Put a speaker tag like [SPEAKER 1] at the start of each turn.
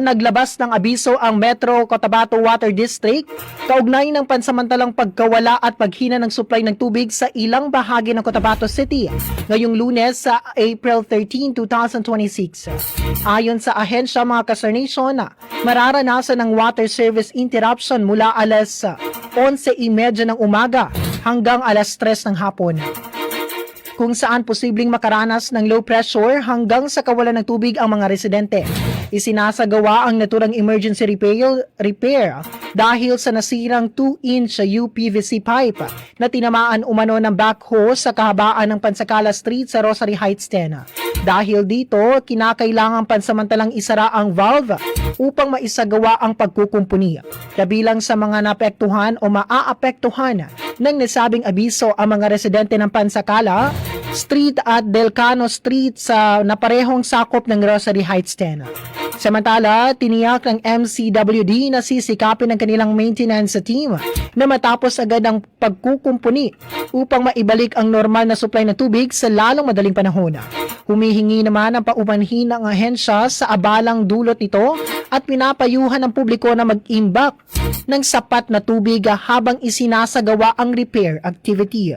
[SPEAKER 1] Naglabas ng abiso ang Metro Cotabato Water District kaugnay ng pansamantalang pagkawala at paghina ng supply ng tubig sa ilang bahagi ng Cotabato City ngayong Lunes sa April 13, 2026. Ayon sa ahensya mga kasarnation, mararanasan ng water service interruption mula alas 11:30 ng umaga hanggang alas 3 ng hapon, kung saan posibleng makaranas ng low pressure hanggang sa kawalan ng tubig ang mga residente. Isinasagawa ang naturang emergency repair dahil sa nasirang 2-inch UPVC pipe na tinamaan umano ng backhoe sa kahabaan ng Pansakala Street sa Rosary Heights 10. Dahil dito, kinakailangang pansamantalang isara ang valve upang maisagawa ang pagkukumpuni. Kabilang sa mga naapektuhan o maaapektuhan ng nasabing abiso ang mga residente ng Pansakala Street at Delcano Street sa naparehong sakop ng Rosary Heights 10. Samantala, tiniyak ng MCWD na sisikapin ng kanilang maintenance team na matapos agad ang pagkukumpuni upang maibalik ang normal na supply ng tubig sa lalong madaling panahon. Humihingi naman ang paumanhin ng ahensya sa abalang dulot nito at pinapayuhan ng publiko na mag-imbak ng sapat na tubig habang isinasagawa ang repair activity.